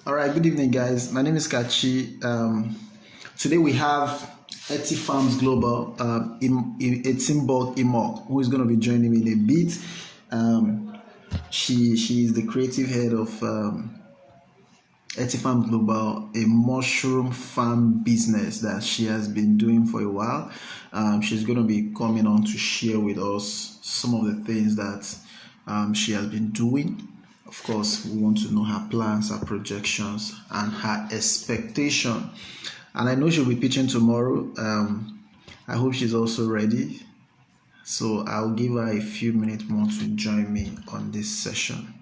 All right, good evening, guys. My name is Kachi. Today we have Etsy Farms Global, Etimbuk Imuk, who is going to be joining me in a bit. Um, she is the creative head of Etsy Farms Global, a mushroom farm business that she has been doing for a while. She's going to be coming on to share with us some of the things that she has been doing. Of course, we want to know her plans, her projections, and her expectation. And I know she'll be pitching tomorrow. I hope she's also ready. So I'll give her a few minutes more to join me on this session.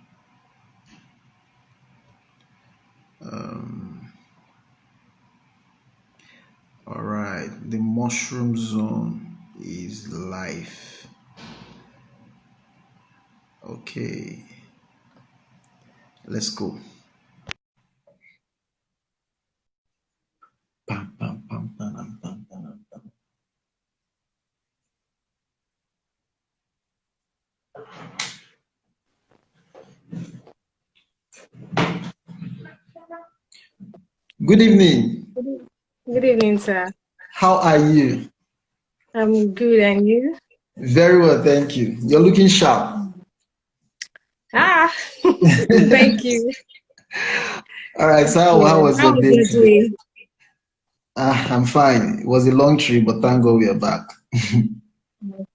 All right, the mushroom zone is live. Okay, let's go. Pam, pam, pam, pam, pam, pam, pam. Good evening. Good evening, sir. How are you? I'm good, and you? Very well, thank you. You're looking sharp. Ah, thank you. All right, so how Yeah, was how your was day your today? day? I'm fine. It was a long trip, but thank God we are back.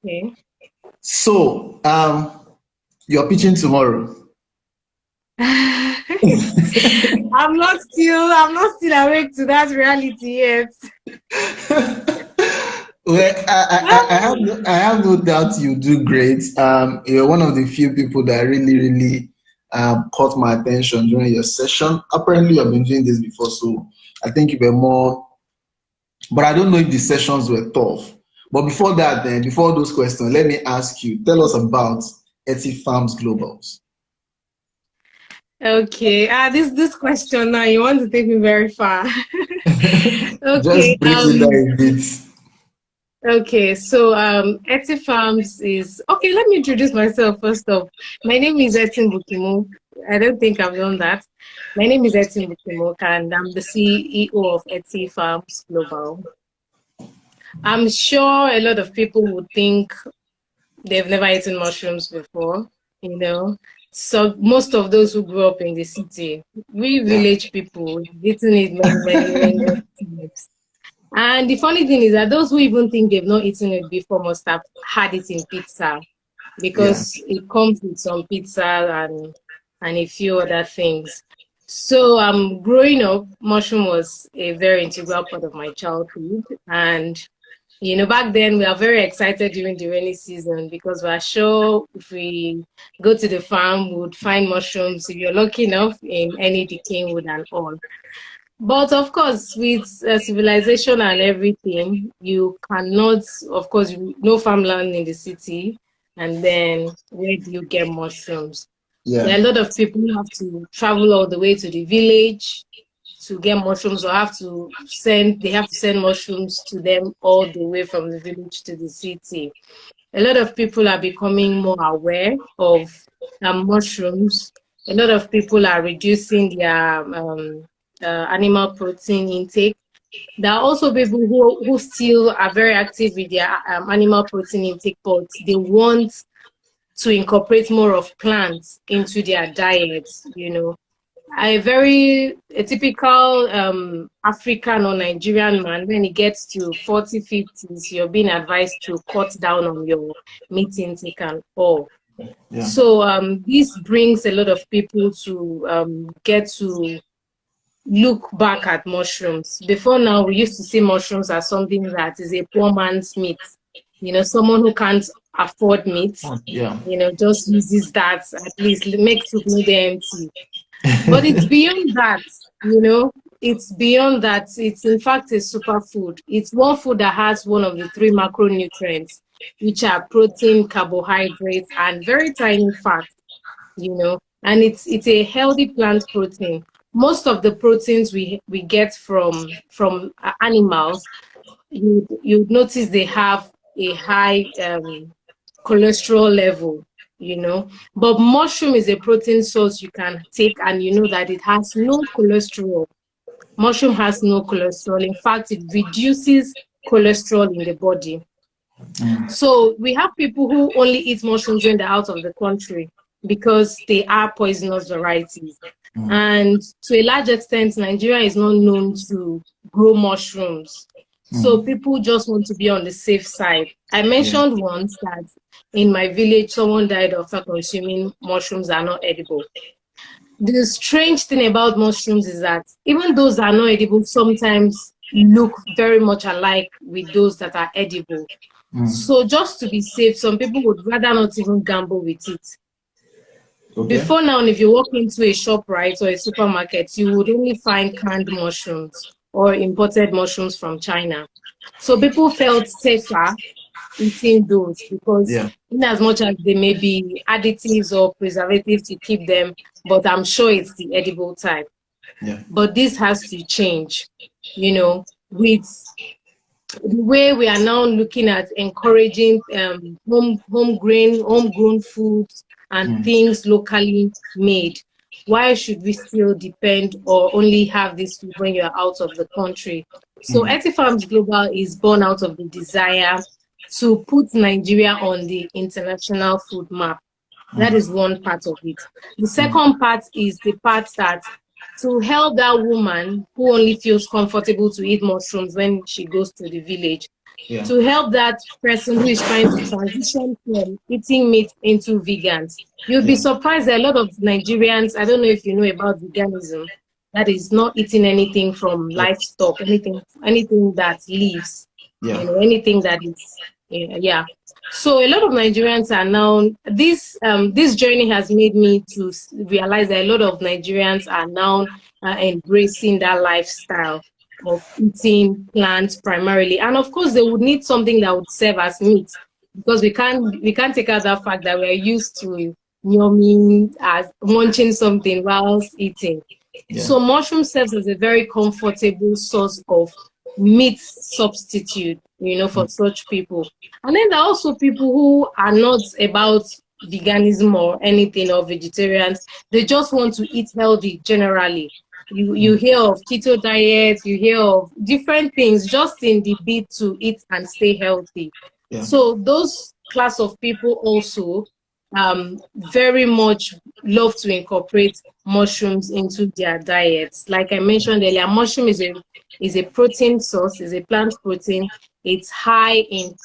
Okay. So, you're pitching tomorrow. I'm not still awake to that reality yet. Well, I have no doubt you do great. You're one of the few people that really caught my attention during your session. Apparently, you've been doing this before, so I think you were more. But I don't know if the sessions were tough. But before that, then before those questions, let me ask you. Tell us about Etsy Farms Globals. Okay. This question now, you want to take me very far. Okay. Just break it down a bit. Okay. So, Etsy Farms is okay. Let me introduce myself first off. My name is Etimbuk. I don't think I've done that. My name is Etimbuk, and I'm the CEO of Etsy Farms Global. I'm sure a lot of people would think they've never eaten mushrooms before, you know. So most of those who grew up in the city, we Yeah. village people, we've eaten it many times. And the funny thing is that those who even think they've not eaten it before must have had it in pizza Yeah. because it comes with some pizza and a few other things. So growing up, mushroom was a very integral part of my childhood. And back then we are very excited during the rainy season because we're sure if we go to the farm, we would find mushrooms if you're lucky enough in any decaying wood and all. But of course, with civilization and everything, you cannot, of course, no farmland in the city. And then where do you get mushrooms? There Yeah. are a lot of people who have to travel all the way to the village to get mushrooms, or they have to send mushrooms to them all the way from the village to the city. A lot of people are becoming more aware of mushrooms. A lot of people are reducing their animal protein intake. There are also people who still are very active with their animal protein intake, but they want to incorporate more of plants into their diets. A typical African or Nigerian man, when he gets to 40, 50s, you're being advised to cut down on your meat intake and all. Yeah. So this brings a lot of people to get to look back at mushrooms. Before now, we used to see mushrooms as something that is a poor man's meat. Someone who can't afford meat, Yeah. just uses that at least make soup no dey empty. But it's beyond that, you know. It's beyond that. It's in fact a superfood. It's one food that has one of the three macronutrients, which are protein, carbohydrates, and very tiny fat. And it's a healthy plant protein. Most of the proteins we get from animals, you'd notice they have a high cholesterol level. you know. But mushroom is a protein source you can take, and you know that it has no cholesterol. Mushroom has no cholesterol. In fact, it reduces cholesterol in the body. So we have people who only eat mushrooms when they're out of the country because they are poisonous varieties. And to a large extent, Nigeria is not known to grow mushrooms. So people just want to be on the safe side. I mentioned once that in my village, someone died after consuming mushrooms that are not edible. The strange thing about mushrooms is that even those that are not edible sometimes look very much alike with those that are edible. So just to be safe, some people would rather not even gamble with it. Okay. Before now, if you walk into a shop, right, or a supermarket, you would only find canned mushrooms or imported mushrooms from China. So people felt safer eating those because in as much as they may be additives or preservatives to keep them, but I'm sure it's the edible type. But this has to change, you know, with the way we are now looking at encouraging homegrown foods and things locally made. Why should we still depend or only have this food when you're out of the country? So Etifarms Global is born out of the desire to put Nigeria on the international food map. That is one part of it. The second part is the part that to help that woman who only feels comfortable to eat mushrooms when she goes to the village, to help that person who is trying to transition from eating meat into vegans. You'll be surprised that a lot of Nigerians, I don't know if you know about veganism, that is not eating anything from livestock, anything that lives, you know, anything that is, So a lot of Nigerians are now, this journey has made me to realize that a lot of Nigerians are now embracing that lifestyle of eating plants primarily. And of course, they would need something that would serve as meat, because we can't take out that fact that we're used to yummy as munching something whilst eating. So mushroom serves as a very comfortable source of meat substitute, you know, for such people. And then there are also people who are not about veganism or anything, or vegetarians. They just want to eat healthy generally. You hear of keto diet, you hear of different things just in the bid to eat and stay healthy. So those class of people also very much love to incorporate mushrooms into their diets. Like I mentioned earlier, mushroom is a protein source, is a plant protein. It's high in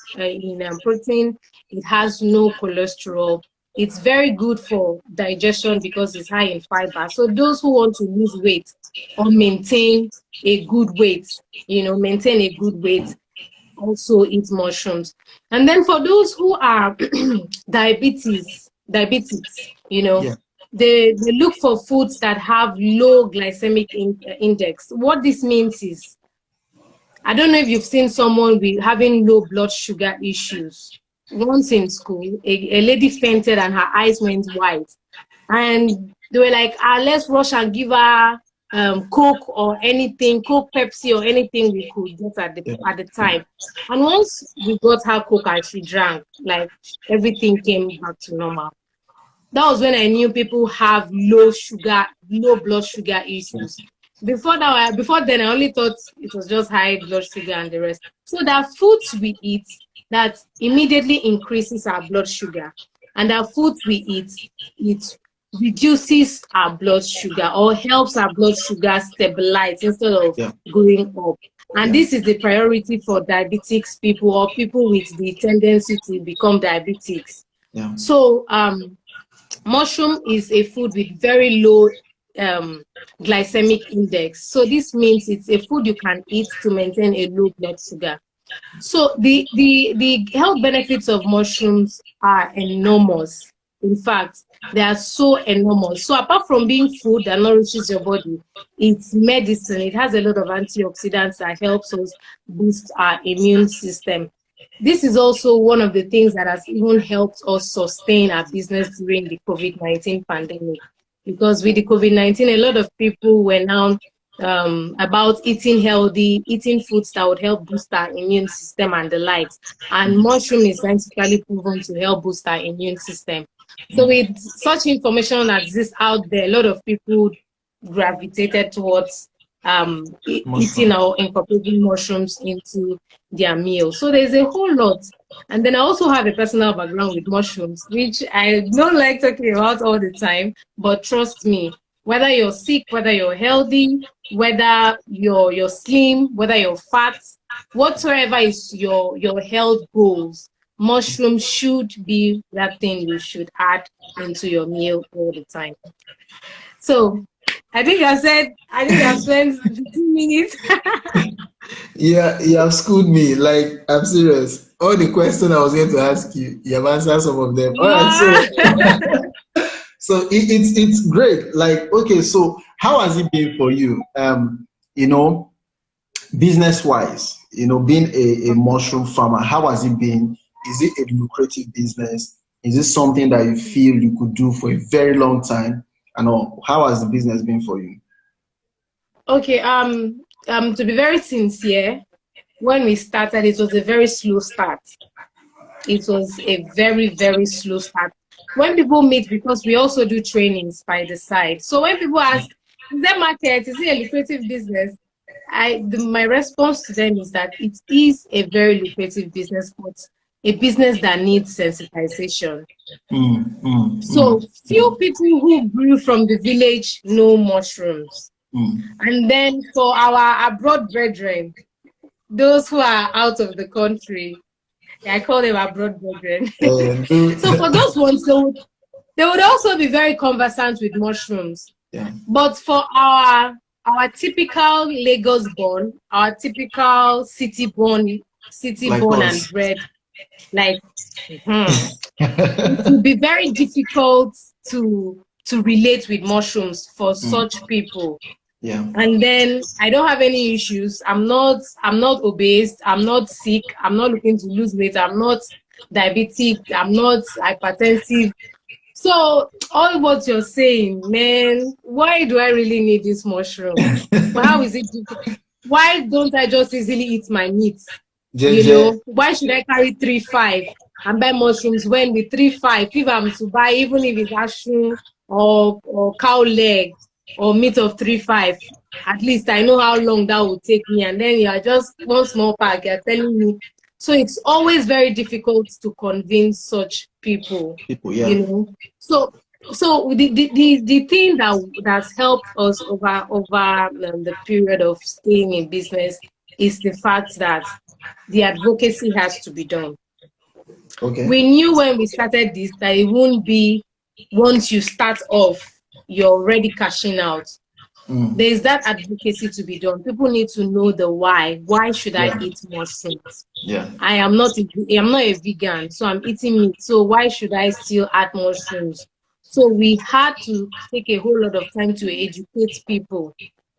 protein. It has no cholesterol. It's very good for digestion because it's high in fiber. So those who want to lose weight or maintain a good weight, also eat mushrooms. And then for those who are diabetics, you know, they look for foods that have low glycemic index. What this means is, I don't know if you've seen someone with having low blood sugar issues. Once in school, a lady fainted and her eyes went white. And they were like, let's rush and give her Coke or anything, Coke, Pepsi or anything we could get at the time. And once we got her Coke and she drank, like everything came back to normal. That was when I knew people have low blood sugar issues. Before then, I only thought it was just high blood sugar and the rest. So there are foods we eat that immediately increases our blood sugar, and our foods we eat, it reduces our blood sugar or helps our blood sugar stabilize instead of going up. And this is the priority for diabetics people or people with the tendency to become diabetics. So mushroom is a food with very low glycemic index. So this means it's a food you can eat to maintain a low blood sugar. So the health benefits of mushrooms are enormous. In fact, they are so enormous. So apart from being food that nourishes your body, it's medicine. It has a lot of antioxidants that helps us boost our immune system. This is also one of the things that has even helped us sustain our business during the COVID-19 pandemic. Because with the COVID-19, a lot of people were now about eating healthy, eating foods that would help boost our immune system and the likes. And mushroom is scientifically proven to help boost our immune system. So with such information that exists out there, a lot of people gravitated towards eating or incorporating mushrooms into their meal. So there's a whole lot. And then I also have a personal background with mushrooms, which I don't like talking about all the time, but trust me, whether you're sick, whether you're healthy, whether you're slim, whether you're fat, whatsoever is your health goals, mushroom should be that thing you should add into your meal all the time. So I think I've spent 15 minutes. Yeah, you have schooled me. Like, I'm serious. All the questions I was going to ask you, you have answered some of them. All right, so it's great. Like, okay, so how has it been for you? Business wise, being a mushroom farmer, how has it been? Is it a lucrative business? Is it something that you feel you could do for a very long time? And how has the business been for you? Okay, to be very sincere, when we started, it was a very slow start. It was a very, very slow start. When people meet, because we also do trainings by the side. So when people ask, is there market? Is it a lucrative business? My response to them is that it is a very lucrative business, but a business that needs sensitization. So few people who grew from the village know mushrooms. And then for our abroad brethren, those who are out of the country, I call them abroad brethren. So for those ones, they would also be very conversant with mushrooms. Yeah. But for our typical Lagos born, our typical city born and bred, like it would be very difficult to relate with mushrooms for such people. Yeah. And then I don't have any issues. I'm not obese. I'm not sick. I'm not looking to lose weight. I'm not diabetic. I'm not hypertensive. So all what you're saying, man, why do I really need this mushroom? But how is it different? Why don't I just easily eat my meat? Why should I carry 3-5 and buy mushrooms when with 3-5, if I'm to buy, even if it's ashroom or cow leg or meat of 3-5, at least I know how long that would take me. And then you are just one small pack, you're telling me. So it's always very difficult to convince such people. Yeah. So the thing that's helped us over the period of staying in business is the fact that the advocacy has to be done. Okay. We knew when we started this that it won't be once you start off, you're already cashing out. There's that advocacy to be done. People need to know the why. Why should I eat mushrooms? Yeah. I'm not a vegan, so I'm eating meat. So why should I still add mushrooms? So we had to take a whole lot of time to educate people.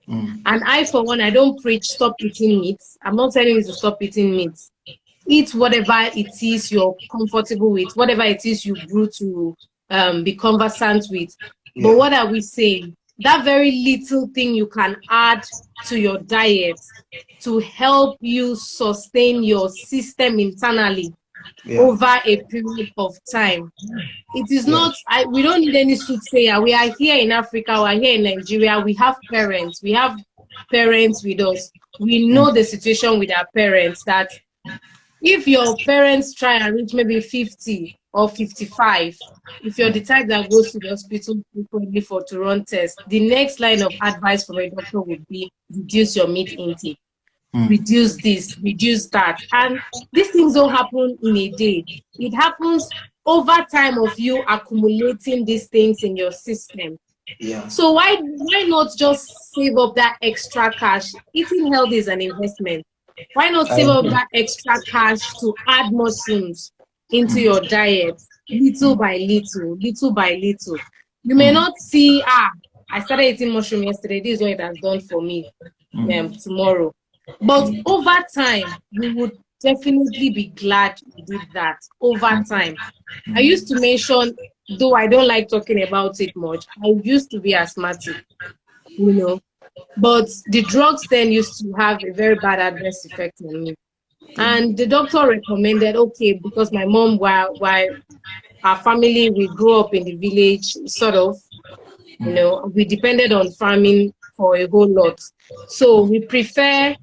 And I, for one, I don't preach stop eating meat. I'm not telling you to stop eating meat. Eat whatever it is you're comfortable with, whatever it is you grew to be conversant with. But what are we saying? That very little thing you can add to your diet to help you sustain your system internally over a period of time. It is not, we don't need any soothsayer. We are here in Africa, we are here in Nigeria. We have parents with us. We know the situation with our parents, that if your parents try and reach maybe 50 or 55, if you're the type that goes to the hospital frequently to run tests, the next line of advice from a doctor would be reduce your meat intake, reduce this, reduce that. And these things don't happen in a day. It happens over time of you accumulating these things in your system. Yeah. So why not just save up that extra cash? Eating healthy is an investment. Why not save up that extra cash to add mushrooms into your diet, little by little, little by little? You may not see, I started eating mushroom yesterday, this is what it has done for me tomorrow. But over time, you would definitely be glad you did that over time. I used to mention, though I don't like talking about it much, I used to be asthmatic, but the drugs then used to have a very bad adverse effect on me. And the doctor recommended, okay, because my mom, while our family, we grew up in the village, sort of, you know, we depended on farming for a whole lot. So we prefer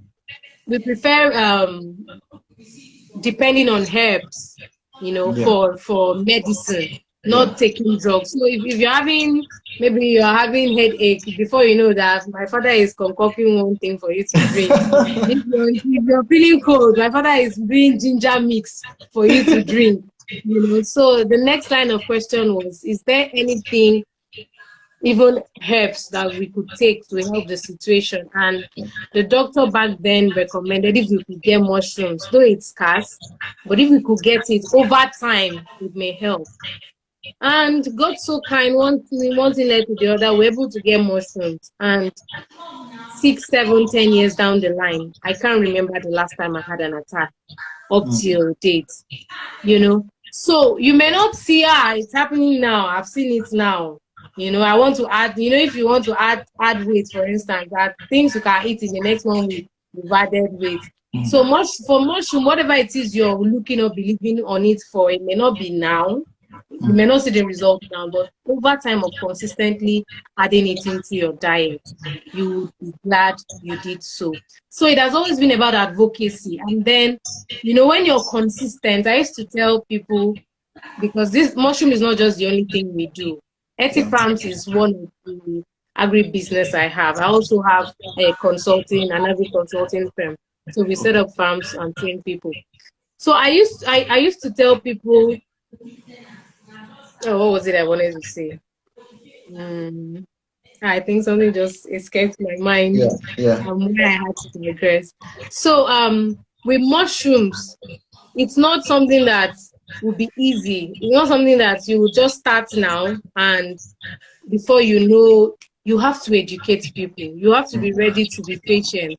depending on herbs, you know, Yeah. for medicine, Yeah. not taking drugs. So if you're having, maybe you're having headache, before you know that, my father is concocting one thing for you to drink. If you're feeling cold, my father is doing ginger mix for you to drink. You know, so the next line of question was, is there anything, even herbs, that we could take to help the situation? And the doctor back then recommended if we could get mushrooms, though it's scarce, but if we could get it over time, it may help. And God so kind, one thing led to the other, we're able to get mushrooms. And 6, 7, 10 years down the line, I can't remember the last time I had an attack up till date, you know. So you may not see, it's happening now, I've seen it now. You know, I want to add, you know, if you want to add weight, for instance, that things you can eat in the next 1 week, you've added weight. So much for mushroom, whatever it is you're looking or believing on it for, it may not be now. You may not see the result now, but over time of consistently adding it into your diet, you will be glad you did so. So it has always been about advocacy. And then, you know, when you're consistent, I used to tell people, because this mushroom is not just the only thing we do. Farms is one of the agribusiness I have. I also have a consulting, an agri consulting firm. So we set up farms and train people. So I used to tell people, oh, what was it I wanted to say? I think something just escaped my mind. Where I had to digress. So with mushrooms, it's not something that would be easy. It's not something that you will just start now, and before you know, you have to educate people. You have to be ready to be patient,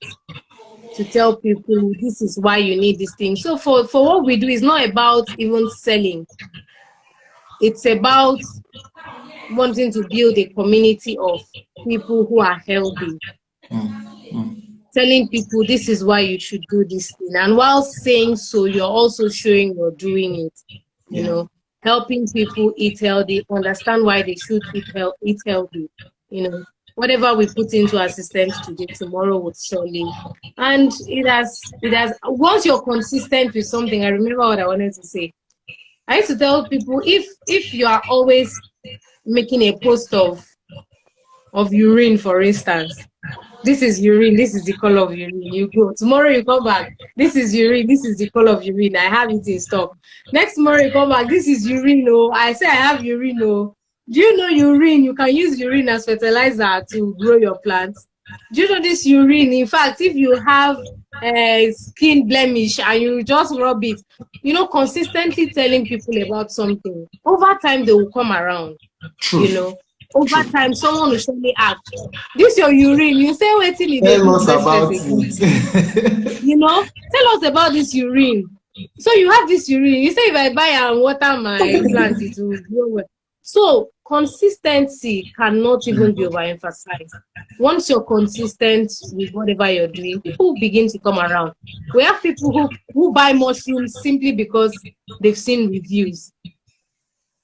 to tell people this is why you need this thing. So for what we do, is not about even selling. It's about wanting to build a community of people who are healthy. Telling people this is why you should do this thing. And while saying so, you're also showing you're doing it. You know, helping people eat healthy, understand why they should eat healthy. You know, whatever we put into our systems today, tomorrow will surely. And it has, once you're consistent with something, I remember what I wanted to say. I used to tell people, if you are always making a post of urine, for instance, this is urine, this is the color of urine. You go tomorrow, you come back, this is urine, this is the color of urine, I have it in stock. Next tomorrow you come back, this is urine, no, I say I have urine, no. Do you know urine, you can use urine as fertilizer to grow your plants? Do you know this urine, in fact, if you have a skin blemish and you just rub it, you know, consistently telling people about something, over time they will come around. You know, over time someone will surely ask, this your urine, you say waiting in tell us about it. You know, tell us about this urine. So you have this urine, you say if I buy and water my plant, it will grow well. So consistency cannot even be overemphasized. Once you're consistent with whatever you're doing, people begin to come around. We have people who buy mushrooms simply because they've seen reviews.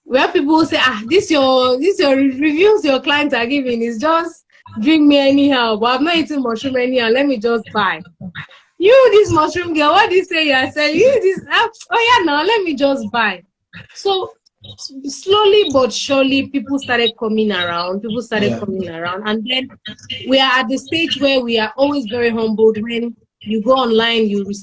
We have people who say, this your reviews your clients are giving is just drink me anyhow, but I'm not eating mushroom anyhow, let me just buy. You, this mushroom girl, what do you say you're selling? You this, oh yeah, now let me just buy. So slowly but surely, people started coming around. And then we are at the stage where we are always very humbled when you go online, you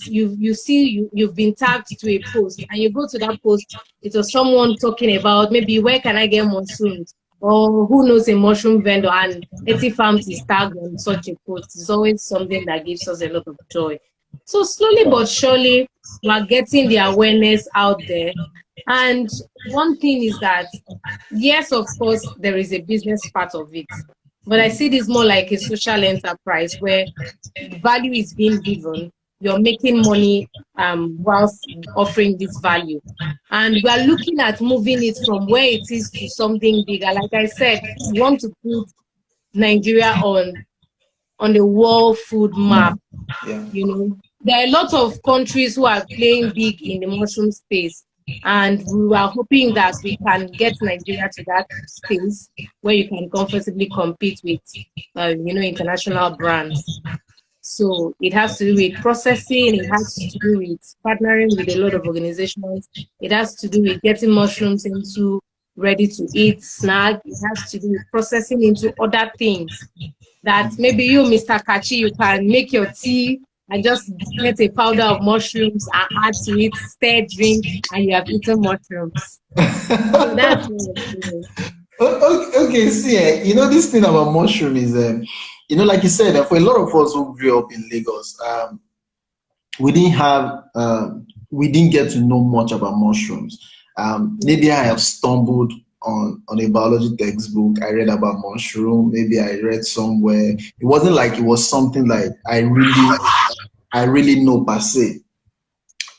see you've been tagged to a post, and you go to that post, it was someone talking about maybe where can I get mushrooms, or who knows a mushroom vendor, and Farms is tagged on such a post. It's always something that gives us a lot of joy. So slowly but surely, we're getting the awareness out there. And one thing is that, yes, of course, there is a business part of it, but I see this more like a social enterprise where value is being given. You're making money whilst offering this value. And we are looking at moving it from where it is to something bigger. Like I said, we want to put Nigeria on the world food map. You know, there are a lot of countries who are playing big in the mushroom space. And we were hoping that we can get Nigeria to that space where you can comfortably compete with, international brands. So it has to do with processing, it has to do with partnering with a lot of organizations, it has to do with getting mushrooms into ready to eat snack, it has to do with processing into other things that maybe you, Mr. Kachi, you can make your tea and just get a powder of mushrooms and add to it, stir drink, and you have eaten mushrooms. So that's what I'm doing. Okay, see, this thing about mushroom is, like you said, for a lot of us who grew up in Lagos, we didn't have, we didn't get to know much about mushrooms. Maybe I have stumbled on a biology textbook. I read about mushroom. Maybe I read somewhere. It wasn't like it was something like I really know per se.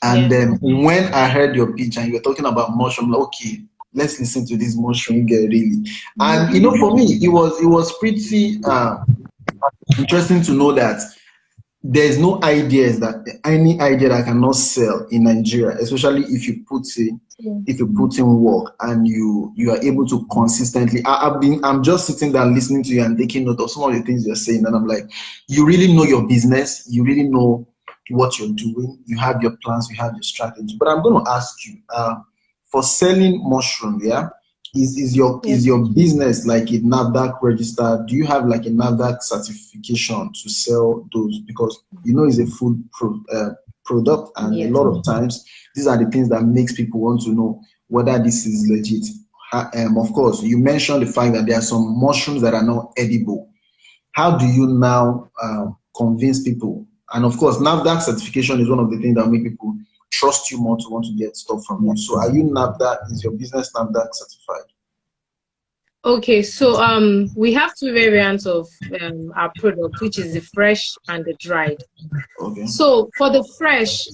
And then when I heard your pitch and you were talking about mushroom, like, okay, let's listen to this mushroom girl really. And for me, it was pretty interesting to know that there's no ideas that any idea that I cannot sell in Nigeria, especially if you put in work and you are able to consistently. I'm just sitting there listening to you and taking note of some of the things you're saying, and I'm like, you really know your business, you really know what you're doing, you have your plans, you have your strategy. But I'm going to ask you, for selling mushroom, is your business like a NAFDAC registered? Do you have like a NAFDAC certification to sell those? Because it's a food product, and a lot of times these are the things that makes people want to know whether this is legit. Of course, you mentioned the fact that there are some mushrooms that are not edible. How do you now convince people? And of course, NAFDAC certification is one of the things that make people trust you more to want to get stuff from you. So are you NAFDAC, is your business NAFDAC certified? Okay, so we have two variants of our product, which is the fresh and the dried. Okay. So for the fresh,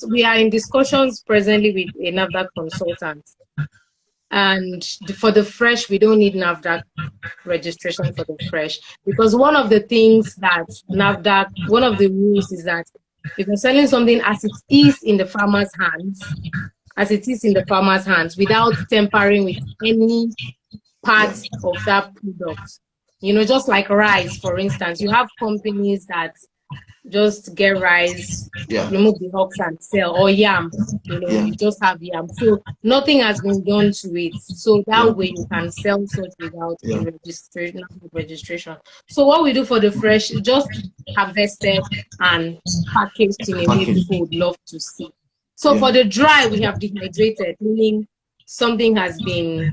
we are in discussions presently with a NAFDAC consultant. And for the fresh, we don't need NAFDAC registration for the fresh, because one of the things that one of the rules is that if you're selling something as it is in the farmer's hands, without tampering with any parts of that product, just like rice, for instance, you have companies that just get rice, remove the husks and sell, or yam, you just have yam. So nothing has been done to it. So that way you can sell such without registration. So what we do for the fresh, just harvested and packaged in a way people would love to see. So for the dry, we have dehydrated, meaning something has been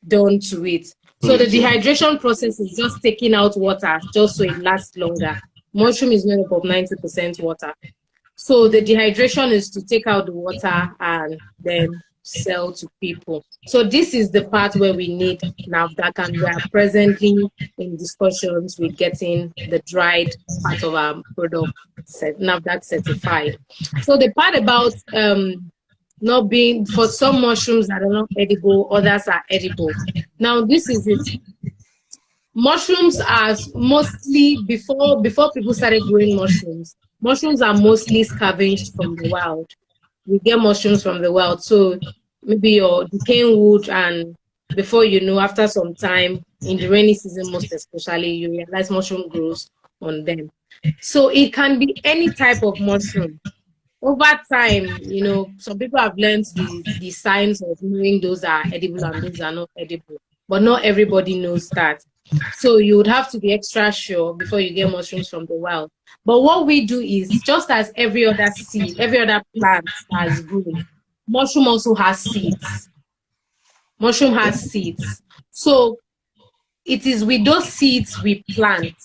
done to it. So the dehydration process is just taking out water just so it lasts longer. Mushroom is made up of 90% water. So the dehydration is to take out the water and then sell to people. So this is the part where we need NAFDAC, and we are presently in discussions with getting the dried part of our product NAFDAC certified. So the part about not being, for some mushrooms that are not edible, others are edible. Now this is it. Mushrooms are mostly, before people started growing mushrooms are mostly scavenged from the wild. We get mushrooms from the wild. So maybe you're decaying wood, and before you know, after some time, in the rainy season most especially, you realize mushroom grows on them. So it can be any type of mushroom. Over time, some people have learned the science of knowing those are edible and those are not edible, but not everybody knows that. So you would have to be extra sure before you get mushrooms from the wild. But what we do is, just as every other seed, every other plant has grown, mushroom also has seeds. Mushroom has seeds. So it is with those seeds we plant.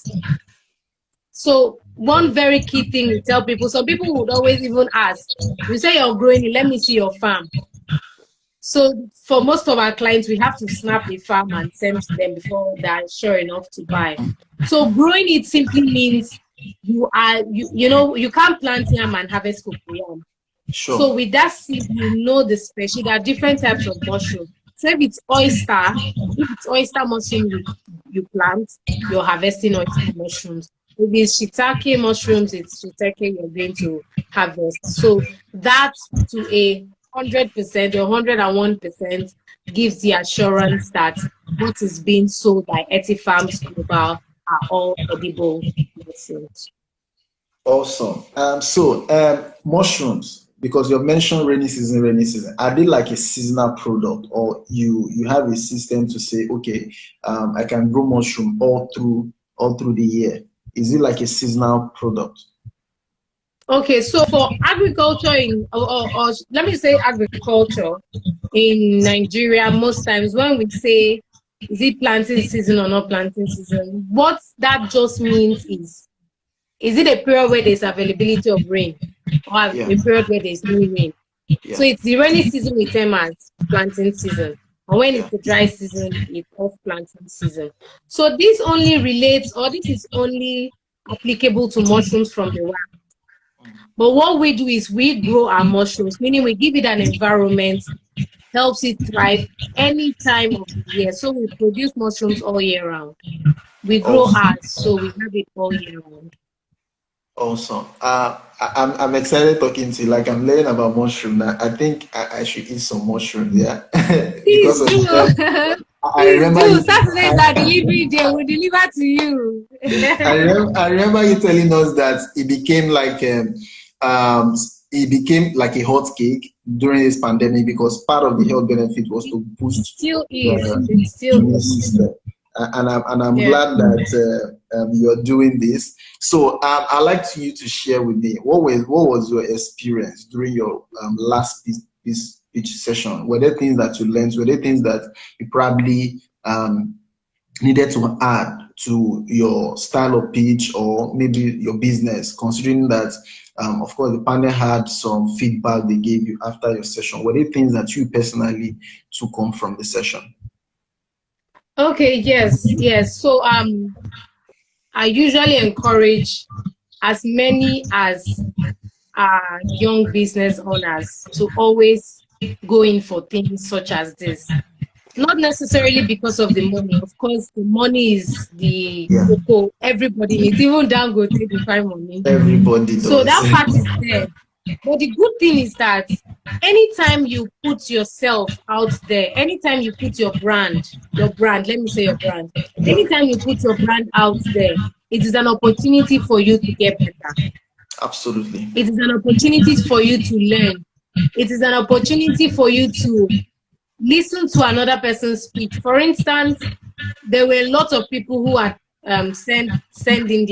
So one very key thing we tell people, some people would always even ask, you say you're growing it, let me see your farm. So for most of our clients, we have to snap a farm and send to them before they're sure enough to buy. So growing it simply means you can't plant yam and harvest cocoyam. Sure. So with that seed, the species. There are different types of mushroom. So if it's oyster mushroom you plant, you're harvesting oyster mushrooms. If it's shiitake mushrooms, it's shiitake you're going to harvest. So that, to a 100% or 101% gives the assurance that what is being sold by Farms Global are all edible mushrooms. Awesome. Mushrooms, because you mentioned rainy season, are they like a seasonal product, or you have a system to say, okay, I can grow mushroom all through the year? Is it like a seasonal product? Okay, so for agriculture or let me say agriculture in Nigeria, most times when we say is it planting season or not planting season, what that just means is it a period where there's availability of rain or a Yeah, period where there's no rain? So yeah, it's the rainy season we term as planting season. And when yeah. it's the dry season, it's off planting season. So this only relates, or this is only applicable to mushrooms from the wild. But what we do is we grow our mushrooms, meaning we give it an environment, helps it thrive any time of the year. So we produce mushrooms all year round. We grow ours, Awesome. so we have it all year round. Awesome. I'm excited talking to you. Like, I'm learning about mushroom now. I think I should eat some mushroom. Yeah, because Please of do. I Please remember do. you. Saturday is our delivery day. We'll deliver to you. I remember you telling us that um it became like a hot cake during this pandemic, because part of the health benefit was to It boost still is. the It still immune is. system. And I'm Yeah. glad that you're doing this. So I'd like you to share with me what was your experience during your last pitch session? Were there things that you learned? Were there things that you probably needed to add to your style of pitch, or maybe your business, considering that, of course, the panel had some feedback they gave you after your session? Were there things that you personally took on from the session? Okay. Yes. Yes. So I usually encourage as many as young business owners to always go in for things such as this. Not necessarily because of the money. Of course, the money is the Yeah, cocoa. Everybody needs, even Dangote, they find money. everybody So does. that part is there. But the good thing is that anytime you put yourself out there, anytime you put let me say your brand, Yeah, anytime you put your brand out there, it is an opportunity for you to get better. absolutely. It is an opportunity for you to learn. It is an opportunity for you to listen to another person's speech. For instance, there were lots of people who had sending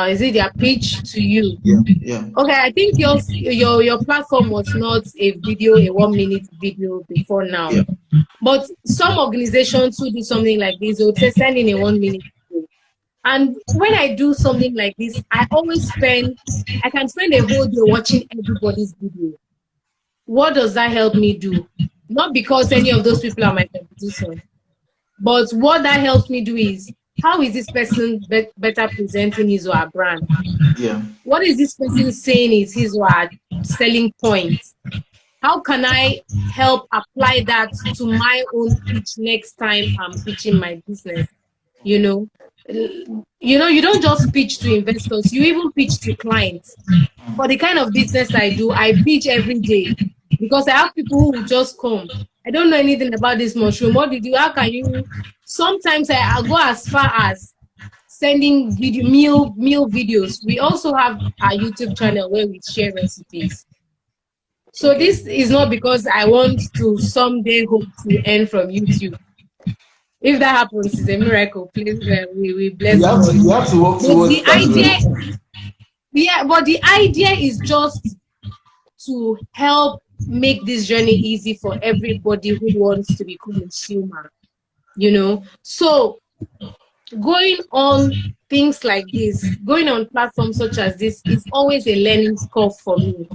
is it their pitch to you. Yeah, yeah, Okay, I think your platform was not a video, a 1 minute video before now. yeah. But some organizations who do something like this, they would say send in a 1 minute video. And when I do something like this, I can spend a whole day watching everybody's video. What does that help me do? Not because any of those people are my competition, but what that helps me do is, how is this person better presenting his or her brand? Yeah. What is this person saying is his or her selling point? How can I help apply that to my own pitch next time I'm pitching my business? You know, you don't just pitch to investors, you even pitch to clients. For the kind of business I do, I pitch every day because I have people who will just come. I don't know anything about this mushroom. What did you? How can you? Sometimes I go as far as sending meal videos. We also have our YouTube channel where we share recipes. So Okay. this is not because I want to someday hope to earn from YouTube. If that happens, it's a miracle. Please, we bless God. You have to work But towards the it as idea, well. yeah, but the idea is just to help make this journey easy for everybody who wants to become a consumer. So going on things like this, going on platforms such as this is always a learning curve for me.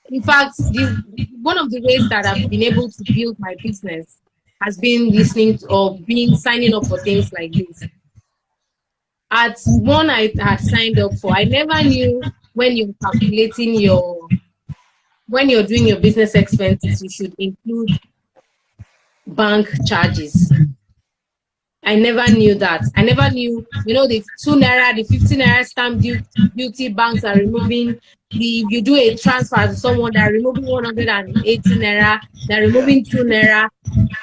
In fact, one of the ways that I've been able to build my business has been listening to, or being signing up for things like this. At one I had signed up for, I never knew when you're calculating when you're doing your business expenses, you should include bank charges. I never knew that. I never knew, the 2 naira, the 50 naira stamp duty banks are removing. If you do a transfer to someone, they're removing 180 naira, they're Yeah. removing 2 naira.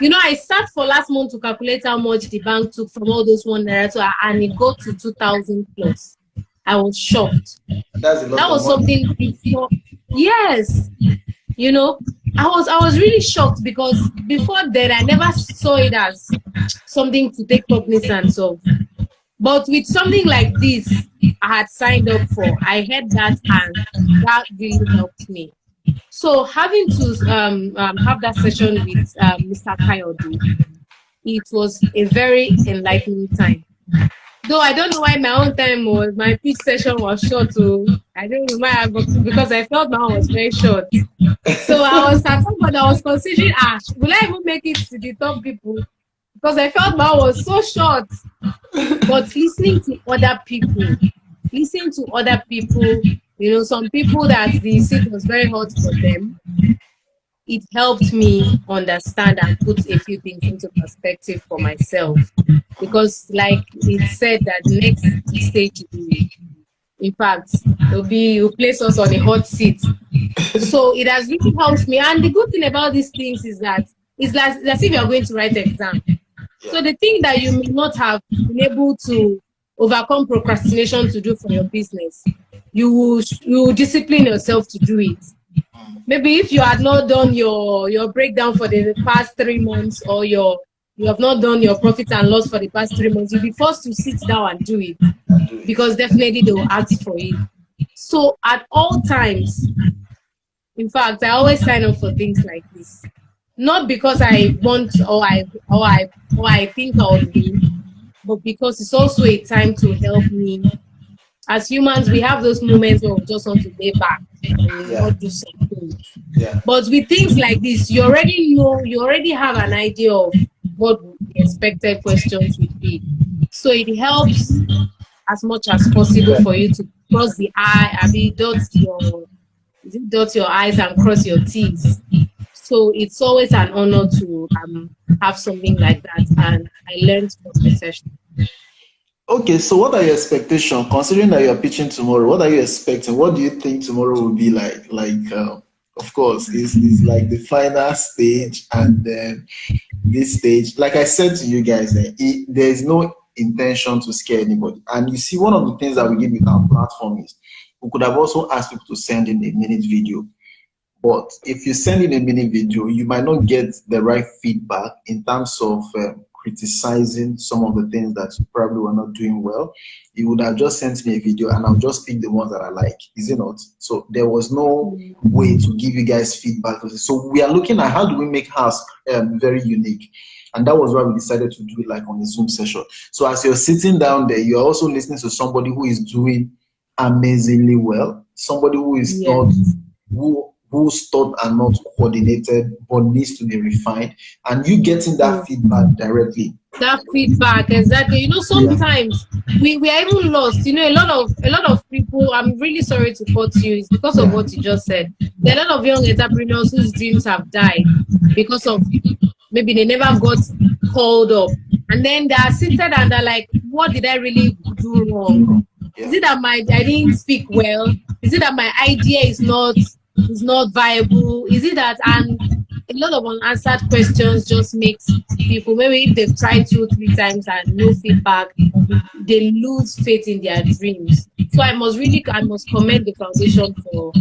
I sat for last month to calculate how much the bank took from all those 1 naira, and it got to 2,000 plus. I was shocked. That's a lot That of was money. something before. Yes, I was really shocked because before then I never saw it as something to take cognizance of. But with something like this, I had signed up for. I heard that, and that really helped me. So having to have that session with Mr. Kayode, it was a very enlightening time. Though I don't know why my pitch session was short. Oh, I don't know why, because I felt my own was very short. So I was at some point I was considering, will I even make it to the top people? Because I felt my own was so short. But listening to other people, some people that the seat was very hot for them, it helped me understand and put a few things into perspective for myself. Because like it said that next stage, in fact, will place us on a hot seat. So it has really helped me. And the good thing about these things is that it's like as if you're going to write exam. So the thing that you may not have been able to overcome procrastination to do for your business, you will discipline yourself to do it. Maybe if you had not done your breakdown for the past 3 months, or you have not done your profit and loss for the past 3 months, you'll be forced to sit down and do it, because definitely they will ask for it. So at all times, in fact, I always sign up for things like this. Not because I want or I think I'll win, but because it's also a time to help me. As humans, we have those moments where we just want to lay back and Yeah. not do some things. Yeah. But with things like this, you already have an idea of what the expected questions would be. So it helps as much as possible for you to cross the dot your I's and cross your T's. So it's always an honor to have something like that, and I learned from the session. Okay, so what are your expectations? Considering that you are pitching tomorrow, what are you expecting? What do you think tomorrow will be like? Of course, it's like the final stage, and then this stage. Like I said to you guys, there's no intention to scare anybody. And you see, one of the things that we did with our platform is we could have also asked people to send in a minute video. But if you send in a mini video, you might not get the right feedback in terms of criticizing some of the things that you probably were not doing well. You would have just sent me a video and I'll just pick the ones that I like, is it not? So there was no way to give you guys feedback. So we are looking at how do we make ours very unique. And that was why we decided to do it like on a Zoom session. So as you're sitting down there, you're also listening to somebody who is doing amazingly well, somebody who is not, whose thoughts are not coordinated but needs to be refined, and you getting that feedback directly. That feedback, exactly. Sometimes we are even lost. A lot of people. I'm really sorry to cut you. It's because of what you just said. There are a lot of young entrepreneurs whose dreams have died because of maybe they never got called up, and then they are seated and they're like, "What did I really do wrong? Is it that I didn't speak well? Is it that my idea is not viable? Is it that?" And a lot of unanswered questions just makes people, maybe if they've tried 2-3 times and no feedback, they lose faith in their dreams. So I must commend the foundation for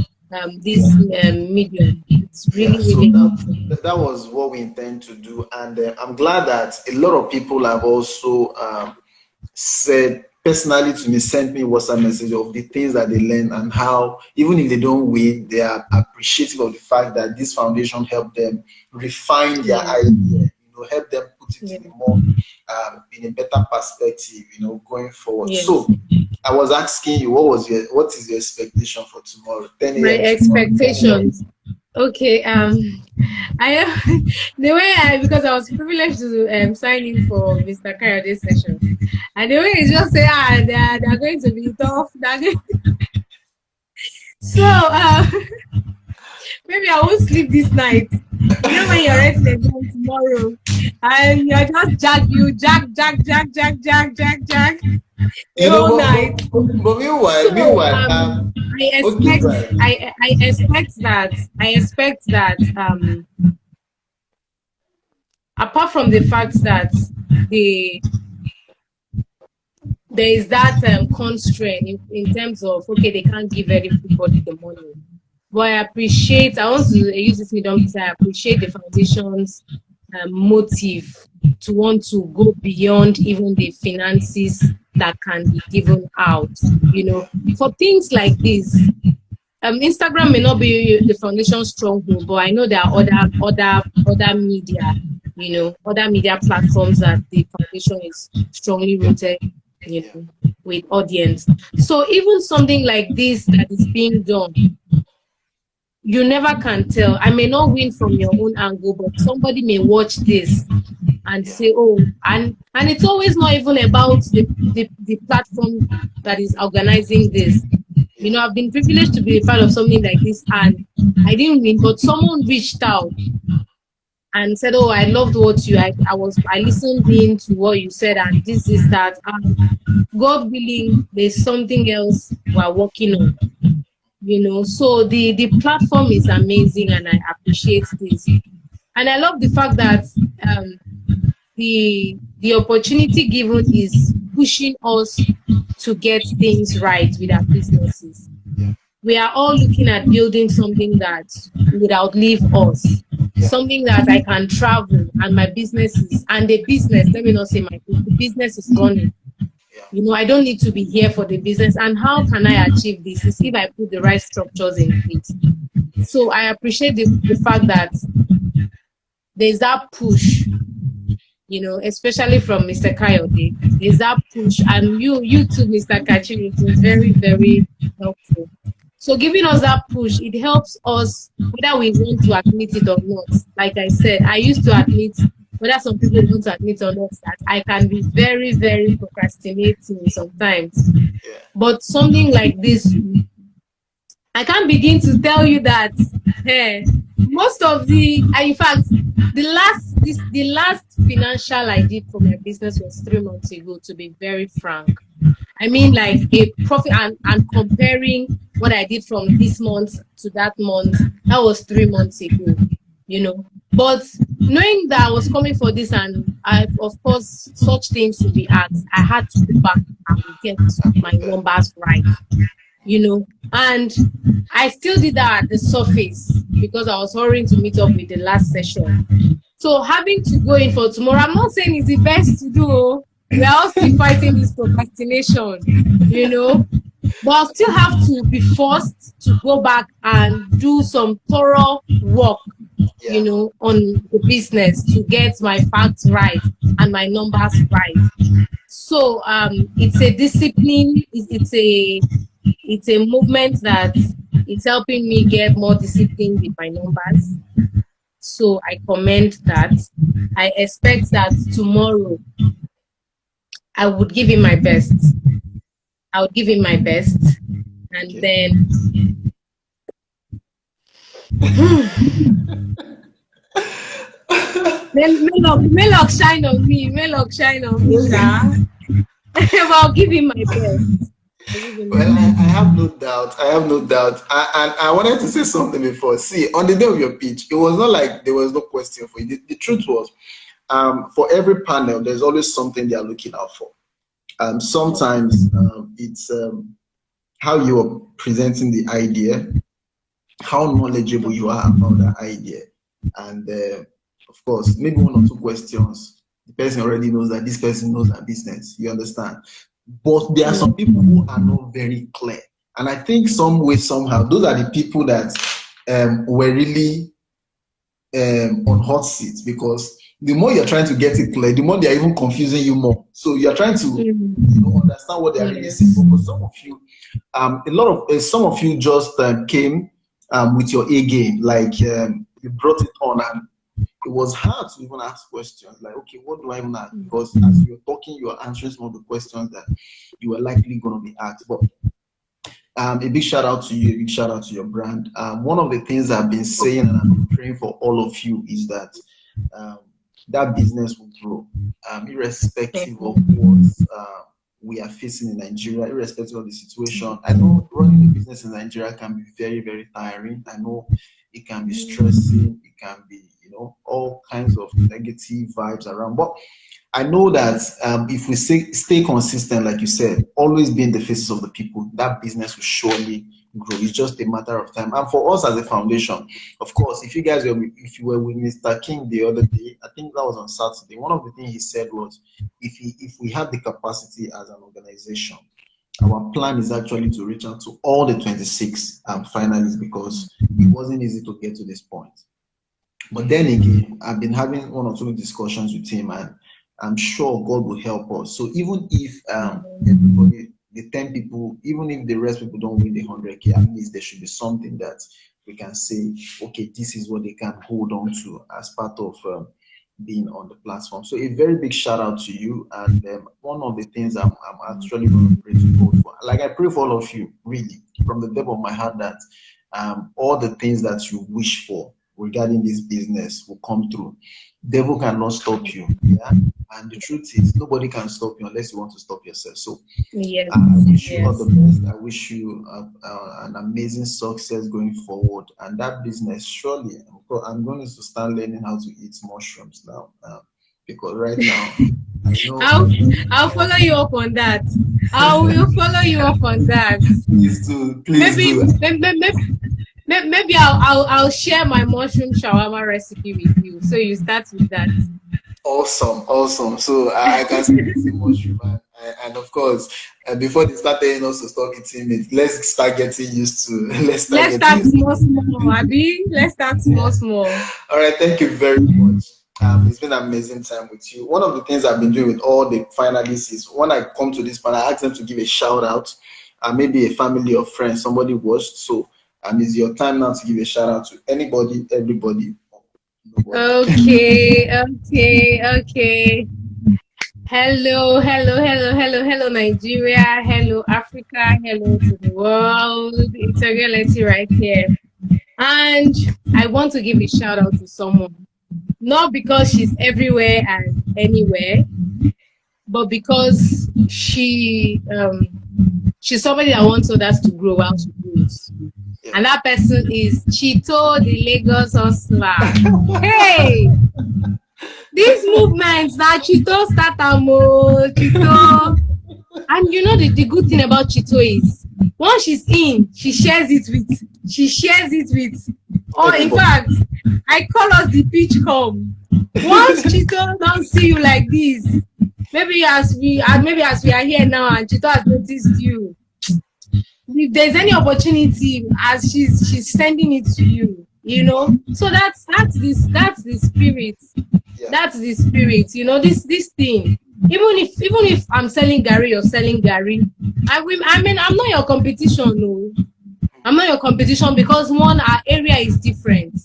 this medium. It's really helpful. That was what we intend to do, and I'm glad that a lot of people have also said personally to me, sent me WhatsApp message of the things that they learn, and how even if they don't win, they are appreciative of the fact that this foundation helped them refine their idea, help them put it in a more in a better perspective, going forward. So I was asking you, what is your expectation for tomorrow? 10 a.m. My expectations. Okay, because I was privileged to sign in for Mr. Kayode's session, and the way he just say, they're going to be tough. So maybe I won't sleep this night. When you're writing exam tomorrow, and you're just jack the You know, whole night. but So okay, fine. I expect that apart from the fact that the there is that constraint in terms of, okay, they can't give everybody the money. But I want to use this medium to say I appreciate the foundation's motive to want to go beyond even the finances that can be given out. You know, for things like this, Instagram may not be the foundation stronghold, but I know there are other media, other media platforms that the foundation is strongly rooted, with audience. So even something like this that is being done, you never can tell. I may not win from your own angle, but somebody may watch this and say, oh, and it's always not even about the platform that is organizing this. You know, I've been privileged to be a part of something like this, and I didn't win, but someone reached out and said, oh, I loved what I listened in to what you said, and this is that. And God willing, there's something else we're working on. So the platform is amazing, and I appreciate this. And I love the fact that the opportunity given is pushing us to get things right with our businesses. We are all looking at building something that would outlive us, something that I can travel and my business and the business, let me not say the business is running. I don't need to be here for the business. And how can I achieve this? Is if I put the right structures in place. So I appreciate the fact that there's that push, especially from Mr. Kayode. There's that push. And you too, Mr. Kachi, you've been very, very helpful. So giving us that push, it helps us, whether we want to admit it or not. Like I said, I used to admit, whether some people want to admit or not, that I can be very, very procrastinating sometimes. But something like this, I can't begin to tell you that most of in fact, the last financial I did for my business was 3 months ago, to be very frank. I mean, like a profit and comparing what I did from this month to that month, that was 3 months ago, But knowing that I was coming for this, and of course, such things to be asked, I had to go back and get my numbers right, And I still did that at the surface because I was hurrying to meet up with the last session. So having to go in for tomorrow, I'm not saying it's the best to do. We are all still fighting this procrastination, But I'll still have to be forced to go back and do some thorough work, on the business to get my facts right and my numbers right. So it's a discipline. It's a movement that it's helping me get more discipline with my numbers. So I commend that. I expect that tomorrow I would give him my best. I would give him my best. And then Melok shine on me. But I'll give him my best. Well, I have no doubt. And I wanted to say something before. See, on the day of your pitch, it was not like there was no question for you. The truth was, for every panel, there's always something they are looking out for. Sometimes it's how you are presenting the idea, how knowledgeable you are about the idea, and of course, maybe 1 or 2 questions. The person already knows that this person knows their business. You understand? But there are some people who are not very clear, and I think some way, somehow, those are the people that were really on hot seats, because the more you're trying to get it clear, the more they're even confusing you more. So you're trying to understand what they're really saying. But for some of you, some of you just came with your A game, like you brought it on, and it was hard to even ask questions like, okay, what do I even ask? Because as you're talking, you're answering some of the questions that you were likely going to be asked. But a big shout out to you, a big shout out to your brand. One of the things I've been saying and I've been praying for all of you is that that business will grow, irrespective of what we are facing in Nigeria, irrespective of the situation. I know running a business in Nigeria can be very, very tiring. I know it can be stressing, it can be, all kinds of negative vibes around. But I know that if we stay consistent, like you said, always be in the faces of the people, that business will surely grow. It's just a matter of time. And for us as a foundation, of course, if you were with Mr. King the other day, I think that was on Saturday. One of the things he said was, if we have the capacity as an organization, our plan is actually to reach out to all the 26 finalists, because it wasn't easy to get to this point. But then again, I've been having one or two discussions with him, and I'm sure God will help us. So even if everybody, the 10 people, even if the rest people don't win the 100K, at least there should be something that we can say, okay, this is what they can hold on to as part of being on the platform. So a very big shout out to you. And one of the things I'm actually going to pray to God for, like I pray for all of you, really, from the depth of my heart, that all the things that you wish for regarding this business will come through. Devil cannot stop you. Yeah. And the truth is, nobody can stop you unless you want to stop yourself. So Yes. I wish you all the best. I wish you an amazing success going forward. And that business, surely, I'm going to start learning how to eat mushrooms now. Because right now, I know. I'll follow you up on that. I will follow you up on that. Please do. Please do. Maybe I'll share my mushroom shawarma recipe with you. So you start with that. Awesome. So I can see eating mushroom, and of course, before they start telling us to stop eating it, let's start getting used to. Let's start small, Abby. Let's start small. All right, thank you very much. It's been an amazing time with you. One of the things I've been doing with all the finalists is, when I come to this panel, I ask them to give a shout out, maybe a family or friend, somebody watched. So it's your time now to give a shout out to anybody, everybody. Okay. Hello, Nigeria. Hello, Africa. Hello to the world. It's a reality right here. And I want to give a shout out to someone, not because she's everywhere and anywhere, but because she's somebody that wants others to grow while she grows. And that person is Chito, the Lagos hustler. Hey! These movements that Chito started, Chito. And you know the good thing about Chito is, once she's in, she shares it with. Or in fact, I call us the pitch come. Once Chito don't see you like this, maybe as we are here now and Chito has noticed you, if there's any opportunity, as she's sending it to you, so that's the spirit. That's the spirit, this thing. Even if I'm selling Gary, you're selling Gary, I'm not your competition. No, I'm not your competition, because our area is different.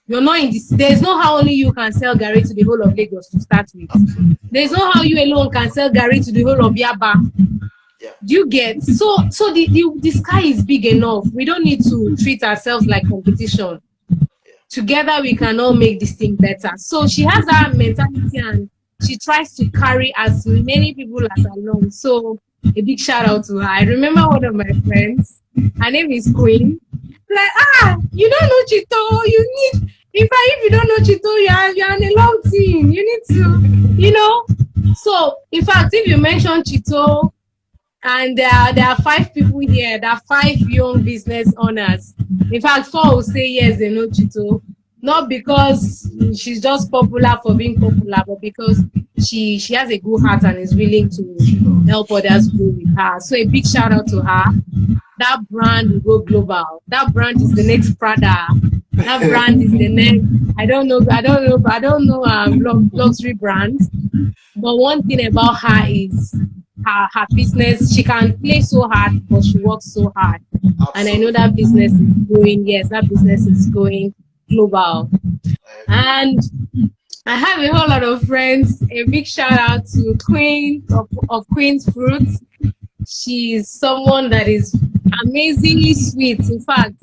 You're not in this. There's no how only you can sell Gary to the whole of Lagos to start with. There's no how you alone can sell Gary to the whole of Yaba. Do you get? So the sky is big enough. We don't need to treat ourselves like competition. Together we can all make this thing better. So she has that mentality, and she tries to carry as many people as along. So a big shout out to her. I remember one of my friends, her name is Queen. Like, you don't know Chito, you need, in fact, if you don't know Chito, you're on a long team. You need to, So in fact, if you mention Chito, and there are 5 people here, there are 5 young business owners. In fact, 4 will say yes, they know Chito. Not because she's just popular for being popular, but because she has a good heart and is willing to help others grow with her. So a big shout out to her. That brand will go global. That brand is the next Prada. That brand is the next, I don't know luxury brands. But one thing about her is her business. She can play so hard, but she works so hard. Absolutely. And I know that business is going, that business is going global. And I have a whole lot of friends. A big shout out to Queen of Queen's Fruits. She's someone that is amazingly sweet. In fact,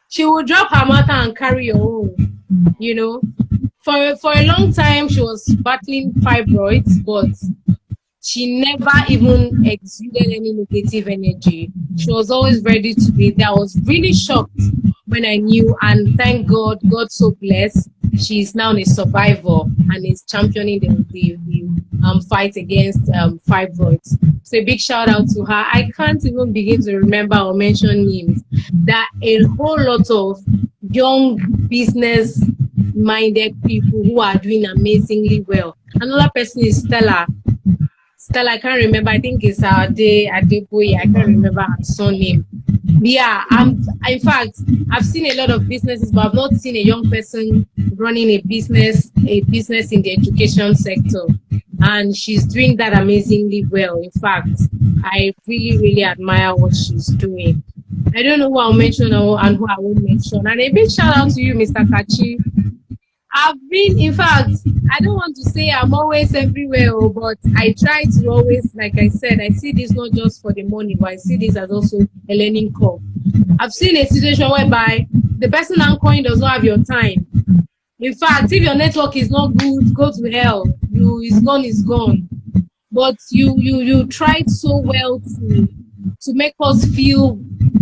she will drop her matter and carry your own, For a long time, she was battling fibroids, but she never even exuded any negative energy. She was always ready to be there. I was really shocked when I knew, and thank God, God so blessed. She's now a survivor and is championing the fight against fibroids. So a big shout out to her. I can't even begin to remember or mention names. That a whole lot of young business minded people who are doing amazingly well. Another person is Stella. Stella, I can't remember. I think it's Adeboye. I can't remember her surname. Yeah, in fact, I've seen a lot of businesses, but I've not seen a young person running a business in the education sector. And she's doing that amazingly well. In fact, I really, really admire what she's doing. I don't know who I'll mention and who I won't mention. And a big shout out to you, Mr. Kachi. I've been, in fact, I don't want to say I'm always everywhere, but I try to always, like I said, I see this not just for the money, but I see this as also a learning curve. I've seen a situation whereby the person anchoring does not have your time. In fact, if your network is not good, go to hell. It's gone. But you tried so well to make us feel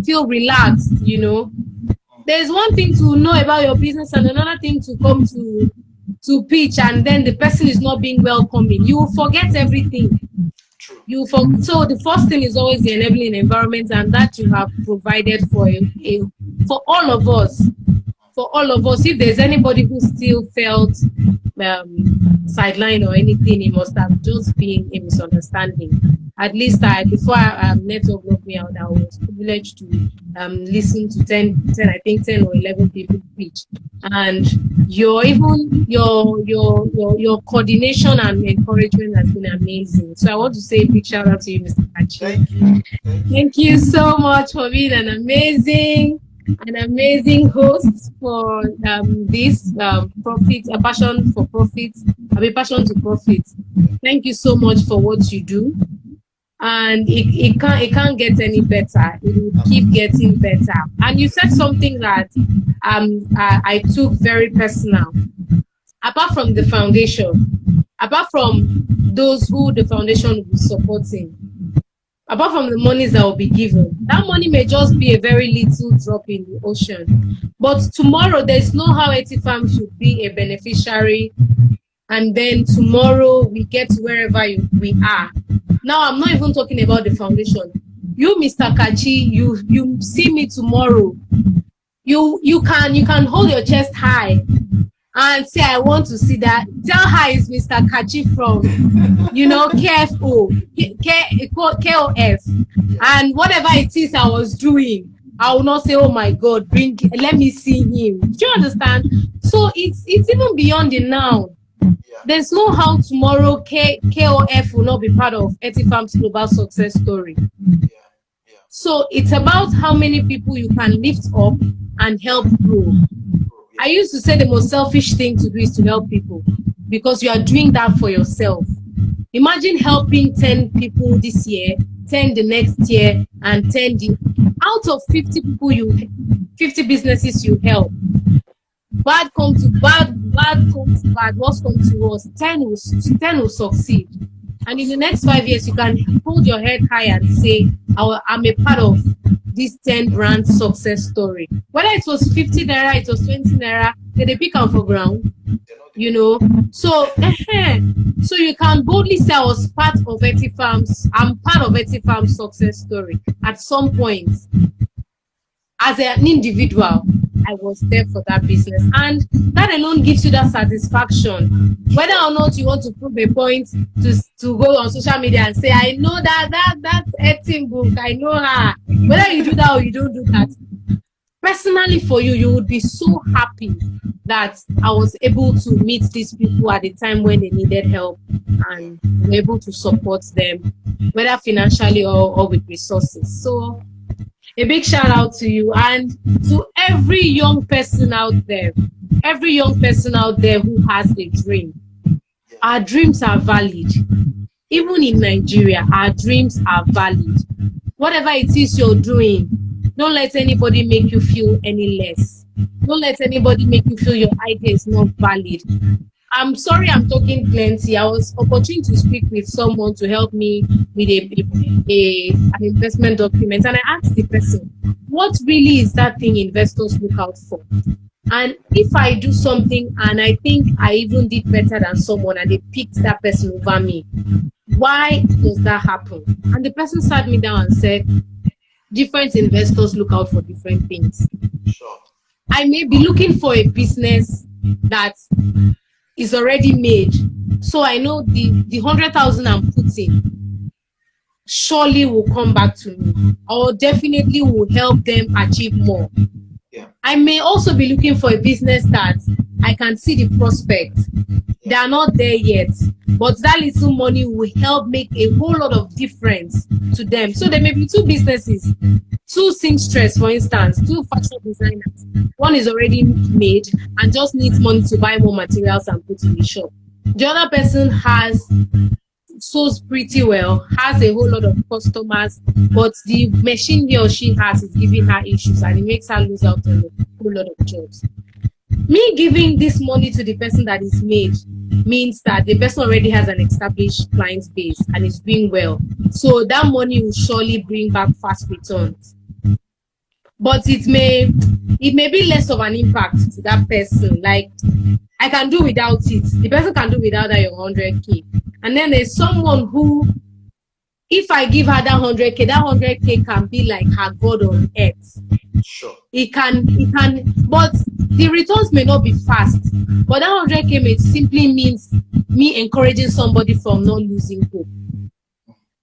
relaxed, you know. There's one thing to know about your business and another thing to come to pitch, and then the person is not being welcoming. You will forget everything. So the first thing is always the enabling environment, and that you have provided for all of us. For all of us, if there's anybody who still felt sidelined or anything, it must have just been a misunderstanding. At least before network broke me out, I was privileged to listen to 10 or 11 people preach, and your coordination and encouragement has been amazing. So I want to say a big shout out to you, Mr. Kachi. Thank you so much for being an amazing host for this passion to profit. Thank you so much for what you do, and it can't get any better. It will keep getting better. And you said something that I took very personal. Apart from the foundation, apart from those who the foundation will be supporting, apart from the monies that will be given, that money may just be a very little drop in the ocean. But tomorrow, there's no how Etifarm should be a beneficiary, and then tomorrow we get to wherever we are. Now, I'm not even talking about the foundation. You, Mr. Kachi, you see me tomorrow. You can hold your chest high and say, I want to see that. Tell her it's Mr. Kachi from, KOF. And whatever it is I was doing, I will not say, oh my God, let me see him. Do you understand? So it's even beyond the now. There's no how tomorrow KOF will not be part of Etifarm's global success story. So it's about how many people you can lift up and help grow. I used to say the most selfish thing to do is to help people, because you are doing that for yourself. Imagine helping 10 people this year, 10 the next year, and 10 out of 50 people 50 businesses you help. Bad comes to bad, what's come to us, 10 will succeed. And in the next 5 years, you can hold your head high and say, I'm a part of this 10 brand success story. Whether it was 50 naira, it was 20 naira, they pick up for ground, So, so you can boldly say I was part of I'm part of Etifarm's success story. At some point, as an individual, I was there for that business, and that alone gives you that satisfaction. Whether or not you want to prove a point to go on social media and say, I know that Etimbuk, I know her. Whether you do that or you don't do that, personally for you, you would be so happy that I was able to meet these people at the time when they needed help and were able to support them, whether financially or with resources. So a big shout out to you, and to every young person out there who has a dream. Our dreams are valid. Even in Nigeria, our dreams are valid. Whatever it is you're doing, don't let anybody make you feel any less. Don't let anybody make you feel your idea is not valid. I'm sorry I'm talking plenty. I was opportune to speak with someone to help me with an investment document. And I asked the person, what really is that thing investors look out for? And if I do something and I think I even did better than someone and they picked that person over me, why does that happen? And the person sat me down and said, different investors look out for different things. Sure. I may be looking for a business that is already made. So I know the 100,000 I'm putting surely will come back to me, or definitely will help them achieve more. Yeah. I may also be looking for a business that I can see the prospect. They are not there yet, but that little money will help make a whole lot of difference to them. So there may be two businesses, two seamstress, for instance, two fashion designers. One is already made and just needs money to buy more materials and put in the shop. The other person sews pretty well, has a whole lot of customers, but the machine he or she has is giving her issues and it makes her lose out on a whole lot of jobs. Me giving this money to the person that is made means that the person already has an established client base and is doing well. So that money will surely bring back fast returns. But it may be less of an impact to that person. Like, I can do without it. The person can do without that your 100K. And then there's someone who, if I give her that 100K, that 100K can be like her God on earth. Sure. It can, but the returns may not be fast. But that 100K may simply means me encouraging somebody from not losing hope.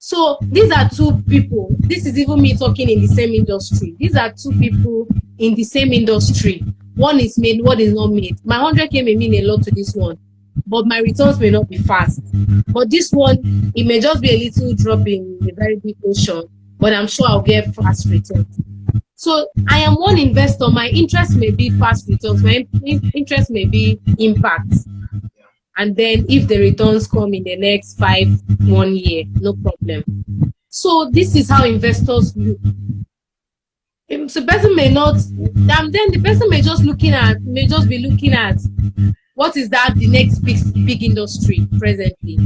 So these are two people. This is even me talking in the same industry. These are two people in the same industry. One is made, one is not made. My 100K may mean a lot to this one, but my returns may not be fast. But this one, it may just be a little drop in a very big ocean, but I'm sure I'll get fast returns. So I am one investor. My interest may be fast returns. My interest may be impact. And then if the returns come in the next 1 year, no problem. So this is how investors look. If the person may not, then the person may just be looking at what is that the next big industry presently.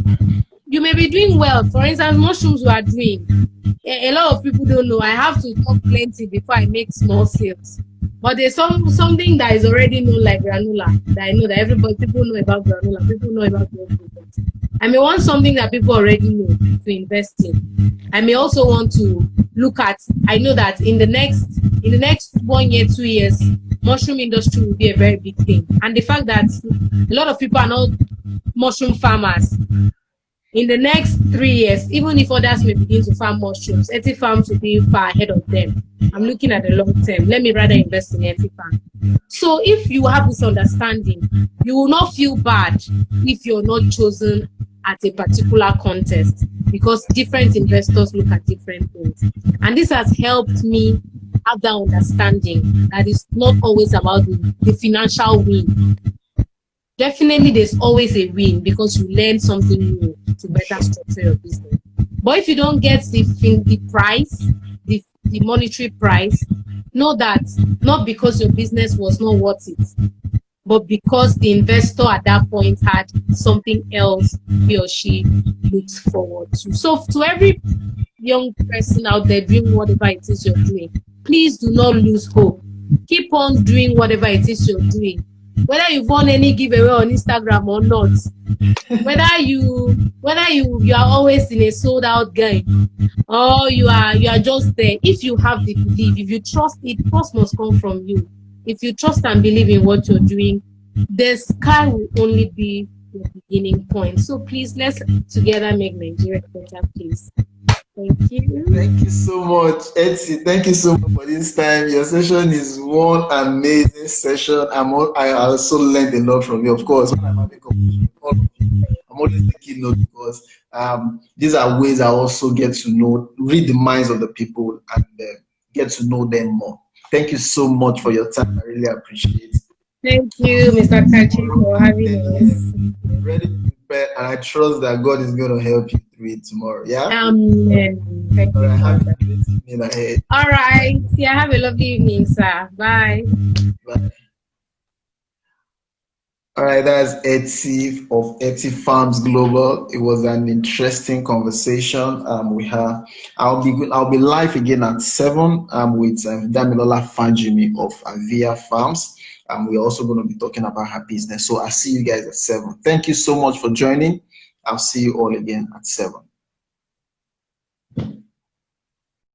You may be doing well. For instance, mushrooms we are doing. A lot of people don't know. I have to talk plenty before I make small sales. But there's something that is already known like granola that I know that people know about granola. People know about those products. I may want something that people already know to invest in. I may also want to look at. I know that in the next 1 year, 2 years, mushroom industry will be a very big thing. And the fact that a lot of people are not mushroom farmers. In the next 3 years, even if others may begin to farm mushrooms, Eti farms will be far ahead of them. I'm looking at the long term. Let me rather invest in Eti farm. So if you have this understanding, you will not feel bad if you're not chosen at a particular contest, because different investors look at different things. And this has helped me have that understanding that it's not always about the financial win. Definitely, there's always a win because you learn something new to better structure your business. But if you don't get the price, the monetary price, know that not because your business was not worth it, but because the investor at that point had something else he or she looks forward to. So to every young person out there doing whatever it is you're doing, please do not lose hope. Keep on doing whatever it is you're doing. Whether you've won any giveaway on Instagram or not, whether you are always in a sold out game, or you are just there. If you have the belief, if you trust, it first must come from you. If you trust and believe in what you're doing, the sky will only be the beginning point. So please, let's together make Nigeria better, please. Thank you. Thank you so much, Etsy. Thank you so much for this time. Your session is one amazing session. I also learned a lot from you. Of course, when I'm having a conversation with all of you, I'm always taking note because these are ways I also get to read the minds of the people and get to know them more. Thank you so much for your time. I really appreciate it. Thank you, Mr. Kachi, for having us. Ready to prepare, and I trust that God is going to help you through it tomorrow. Yeah? Amen. Thank you. Have a great evening ahead. All right. Yeah, have a lovely evening, sir. Bye. Bye. All right, that's Etsy of Etsy Farms Global. It was an interesting conversation. We have. I'll be live again at 7 with Damilola Fanjimi of Avia Farms. We're also going to be talking about her business. So I'll see you guys at 7. Thank you so much for joining. I'll see you all again at 7.